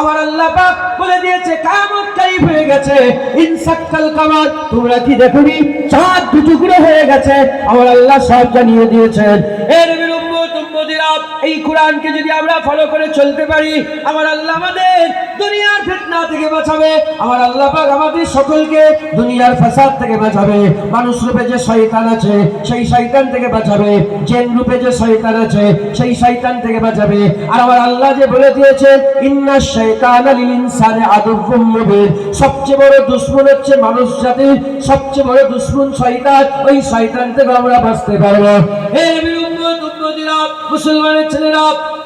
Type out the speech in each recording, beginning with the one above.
আমার আল্লাহ পাক বলে দিয়েছে কিয়ামত কারীব হয়ে গেছে। ইনসাক্কাল কামার, তোমরা কি দেখোনি চাঁদ দুটুকরো হয়ে গেছে? আমার আল্লাহ সব জানিয়ে দিয়েছেন। এর উম্মতিরা, এই কোরআনকে যদি আমরা ফলো করে চলতে পারি, আমার আল্লাহ আমাদের দুনিয়ার ফিতনা থেকে বাঁচাবে। আমার আল্লাহ পাক আমাদের সকলকে দুনিয়ার ফাসাদ থেকে বাঁচাবে। মানুষ রূপে যে শয়তান আছে সেই শয়তান থেকে বাঁচাবে, জিন রূপে যে শয়তান আছে সেই শয়তান থেকে বাঁচাবে। আর আমার আল্লাহ যে বলে দিয়েছেন ইন্নাশ শাইতানা লিল ইনসানি আদুউম মুবিন, সবচেয়ে বড় দুশমন হচ্ছে মানুষ জাতির, সবচেয়ে বড় দুশমন শয়তান। ওই শয়তান থেকে আমরা বাঁচতে পারবো। হে উম্মতিরা, মুসলমানের ছেলেরা,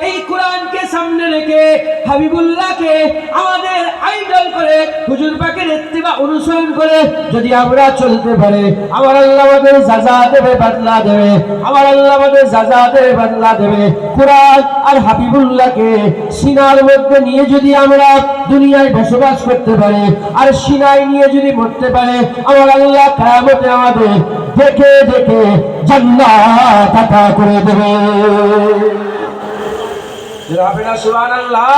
এই কোরআনকে সামনে রেখে হাবিবুল্লাহকে আমাদের আইডল করে হুজুর পাকের ইত্তিবা অনুসরণ করে যদি আমরা চলতে পারি, আমার আল্লাহ আমাদের সাজা দেবে, বদলা দেবে। আমার আল্লাহ আমাদের সাজা দেবে, বদলা দেবে। কোরআন আর হাবিবুল্লাহকে সিনার মধ্যে নিয়ে যদি আমরা দুনিয়ায় বসবাস করতে পারি আর সিনায় নিয়ে যদি মরতে পারে, আমার আল্লাহ কিয়ামতে আমাদের দেখে দেখে জান্নাত আতা করে দেবে। রাবেনা সুবহানাল্লাহ।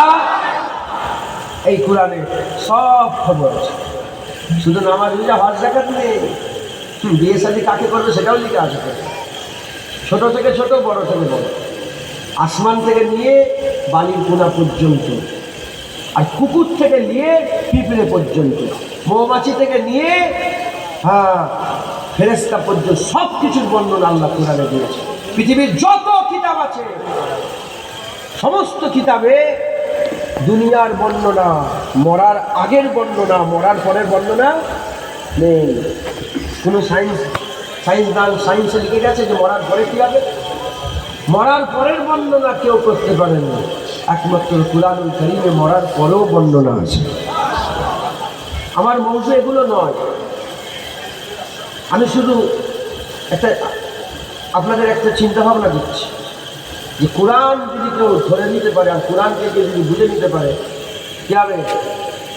এই কোরআনে সব খবর আছে, শুধু নামাজ রোজা হজ যাকাত নেই। বিয়ে শাদী কাকে করবে সেটাও লিখে আছে, ছোট থেকে ছোট, বড় থেকে বড়, আসমান থেকে নিয়ে বালির কোনা পর্যন্ত, আর কুকুর থেকে নিয়ে পিঁপড়ে পর্যন্ত, মৌমাছি থেকে নিয়ে ফেরেশতা পর্যন্ত সব কিছুর বর্ণনা আল্লাহ কোরআনে দিয়েছে। পৃথিবীর যত কিতাব আছে সমস্ত কিতাবে দুনিয়ার বর্ণনা, মরার আগের বর্ণনা, মরার পরের বর্ণনা নেই। কোনো সায়েন্সদান সায়েন্সে লিখে গেছে যে মরার পরে কী হবে? মরার পরের বর্ণনা কেউ করতে পারে না, একমাত্র কুরআনুল কারীমে মরার পরেও বর্ণনা আছে। আমার মৌজু এগুলো নয়, আমি শুধু আপনাদের একটা চিন্তা ভাবনা দিচ্ছি যে কোরআন যদি কেউ ধরে নিতে পারে আর কোরআনকে কেউ যদি বুঝে নিতে পারে, কী হবে?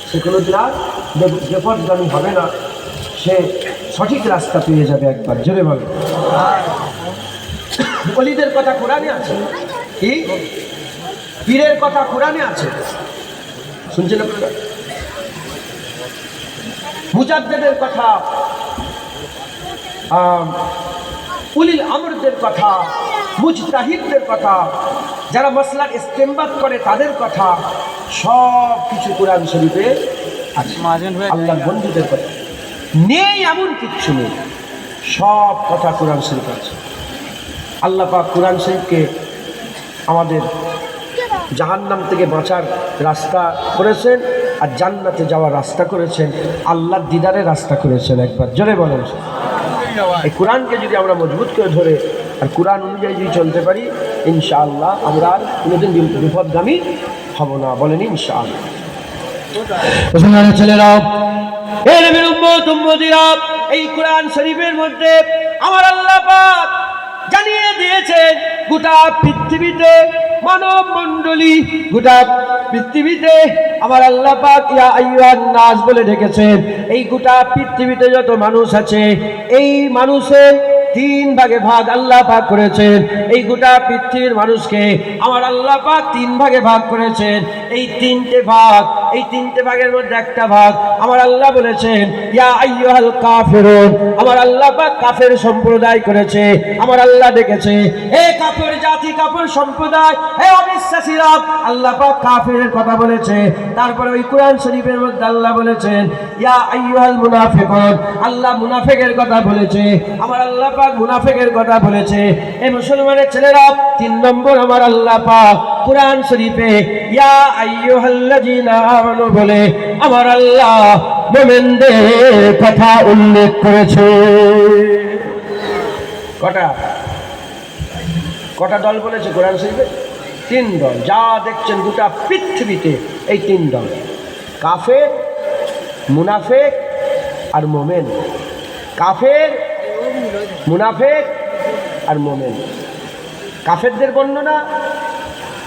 সে কোনো দিন আর বিপদগামী হবে না, সে সঠিক রাস্তা পেয়ে যাবে। একবার জোরে বলে। ওলিদের কথা কোরআনে আছে, কি পীরের কথা কোরআনে আছে, শুনছেন আপনারা? মুজাদ্দিদের কথা, উলিল আমরদের কথা, মুজতাহিদদের কথা, যারা মাসলাক ইস্তেমবাত করে তাদের কথা, সব কিছু কোরআন শরীফে আছে। আল্লাহর বন্ধুদের কথা নেই এমন কিচ্ছু নেই, সব কথা কোরআন শরীফে আছে। আল্লাহ পাক কোরআন শরীফকে আমাদের জাহান্নাম থেকে বাঁচার রাস্তা করেছেন আর জান্নাতে যাওয়ার রাস্তা করেছেন, আল্লাহর দিদারের রাস্তা করেছেন। একবার জোরে বলেন। এই কোরআনকে যদি আমরা মজবুত করে ধরে আর কোরআন অনুযায়ী যদি চলতে পারি, ইনশাআল্লাহ আমরা আর কোনোদিন বিপদগামী হব না। বলেন ইনশাআল্লাহ। ছেলেরা, এই কোরআন শরীফের মধ্যে আমার আল্লাহ পাক জানিয়ে দিয়েছেন গোটা পৃথিবীতে মানব মণ্ডলী, গোটা পৃথিবীতে আমার আল্লাহ পাক ইয়া আইয়ুহান নাস বলে ডেকেছেন। এই গোটা পৃথিবীতে যত মানুষ আছে, এই মানুষের 3 ভাগে ভাগ আল্লাহ পাক করেছেন। এই গোটা পৃথিবীর মানুষকে আমার আল্লাহ পাক 3 ভাগে ভাগ করেছেন। এই 3টে ভাগ, এই 3টে ভাগের মধ্যে একটা ভাগ আমার আল্লাহ বলেছেন ইয়া আইয়ুহাল কাফিরুন। আমার আল্লাহ পাক কাফের সম্প্রদায় করেছে। আমার আল্লাহ ডেকেছে হে কাফের জাতি, কাফের সম্প্রদায়, হে অবিশ্বাসীরা, আল্লাহ পাক কাফেরের কথা বলেছে। তারপরে ওই কোরআন শরীফের মধ্যে আল্লাহ বলেছেন ইয়া আইয়ুহাল মুনাফিকুন। আল্লাহ মুনাফিকের কথা বলেছে। আমার আল্লাহ পাক মুনাফিকের কথা বলেছে। এই মুসলমানের ছেলেরা, 3 নম্বর আমার আল্লাহ পাক কোরআন শরীফে ইয়া আইয়ুহাল্লাযীনা আমানু বলে আমার আল্লাহ মুমিনদের কথা উল্লেখ করেছে। কটা দল বলেছে কোরআন শরীফে? 3 দল। যা দেখছেন গোটা পৃথিবীতে এই 3 দল, কাফের, মুনাফিক আর মুমিন। কাফের, মুনাফিক আর মুমিন। কাফেরদের বর্ণনা,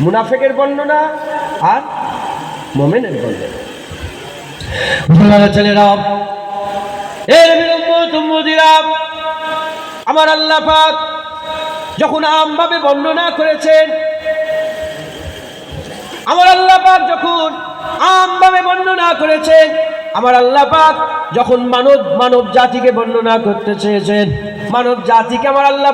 মুনাফিকের বর্ণনা আর মুমিনের বর্ণনা। ছেলেরা, আমার আল্লাহ পাক যখন আমভাবে বর্ণনা করেছেন, আমার আল্লাহ পাক যখন করেছেন। আমার আল্লাহ পাক যখন মানব জাতিকে বর্ণনা করতে চেয়েছেন, মানব জাতিকে আমার আল্লাহ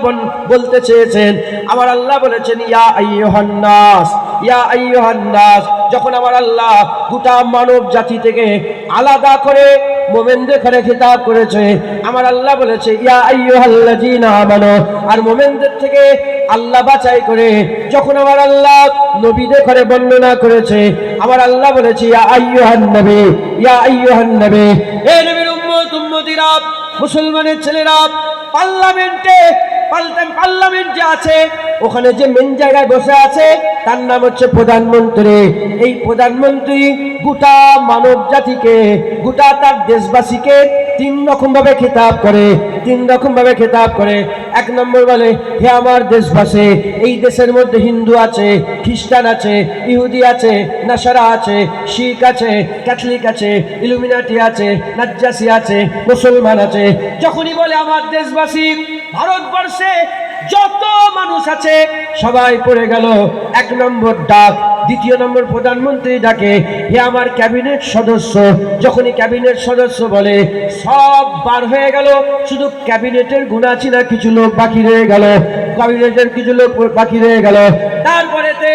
বলতে চেয়েছেন, আমার আল্লাহ বলেছেন ইয়া আইয়ুহান নাস, ইয়া আইয়ুহান নাস। যখন আমার আল্লাহ গোটা মানব জাতি থেকে আলাদা করে মুমিনদের করে খেতাব করেছে, আমার আল্লাহ বলেছে ইয়া আইয়ুহাল্লাযীনা আমানু। আর মুমিনদের থেকে আল্লাহ বাছাই করে যখন আমার আল্লাহ নবীদের করে বর্ণনা করেছে, আমার আল্লাহ বলেছে ইয়া আইয়ুহান নবী, ইয়া আইয়ুহান নবী। হে নবীর উম্মত উম্মতিরা, মুসলমানের ছেলেরা, পার্লামেন্ট যে আছে ওখানে যে মেন জায়গায় বসে আছে তার নাম হচ্ছে প্রধানমন্ত্রী। এই প্রধানমন্ত্রী গোটা মানব জাতিকে, গোটা তার দেশবাসীকে তিন রকম ভাবে খেতাব করে। এক নম্বর বলে হে আমার দেশবাসী, এই দেশের মধ্যে হিন্দু আছে, খ্রিস্টান আছে, ইহুদি আছে, নাসারা আছে, শিখ আছে, ক্যাথলিক আছে, ইলুমিনাটি আছে, নাজ্জাসী আছে, মুসলমান আছে। যখনই বলে আমার দেশবাসী, ভারতবর্ষে যত মানুষ আছে সবাই পড়ে গেল এক নম্বর ডাক। দ্বিতীয় নম্বর প্রধানমন্ত্রী ডাকে হে আমার ক্যাবিনেট সদস্য। যখনই ক্যাবিনেট সদস্য বলে সব বার হয়ে গেল, শুধু ক্যাবিনেটের গুণাচিনা কিছু লোক বাকি রয়ে গেল, তারপরেতে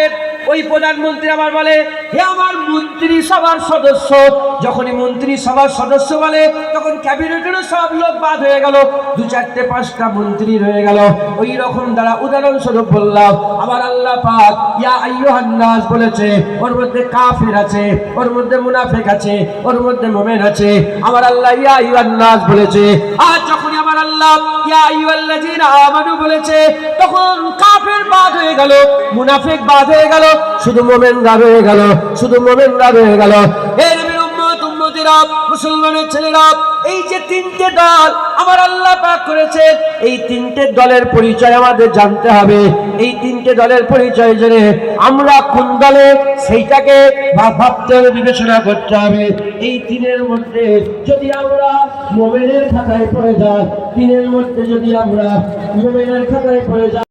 ওই প্রধানমন্ত্রী আবার বলে হে আমার মন্ত্রী সভার সদস্য। যখনই মন্ত্রী সভার সদস্য বলে তখন ক্যাবিনেটেরও সব লোক বাদ হয়ে গেল, 2, 4, 5টা মন্ত্রী রয়ে গেল। ওই রকম দ্বারা উদাহরণস্বরূপ বললাম আমার আল্লাহ পাক ইয়া আইয়ুহান নাস বলেছে, ওর মধ্যে কাফির আছে, ওর মধ্যে মুনাফিক আছে, ওর মধ্যে মুমিন আছে। আমার আল্লাহ ইয়া আইয়ুহান নাস বলেছে। আর যখনই আমার আল্লাহ ইয়া আইয়ুহাল্লাযীনা আমানু বলেছে তখন কাফির বাদ হয়ে গেল, মুনাফিক বাদ হয়ে গেল, শুধু মুমিনরা রয়ে গেল। হে নবীর উম্মত উম্মতিরা, মুসলমানের ছেলেরা, এই যে তিনটে দল আমার আল্লাহ পাক করেছে, এই তিনটে দলের পরিচয় আমাদের জানতে হবে। এই তিনটে দলের পরিচয় জেনে আমরা কোন দলে সেইটাকে ভাবতে হবে, বিবেচনা করতে হবে। এই তিনের মধ্যে যদি আমরা মুমিনের খাতায় পড়ে যাই, তিনের মধ্যে যদি আমরা মুমিনের খাতায় পড়ে যাই,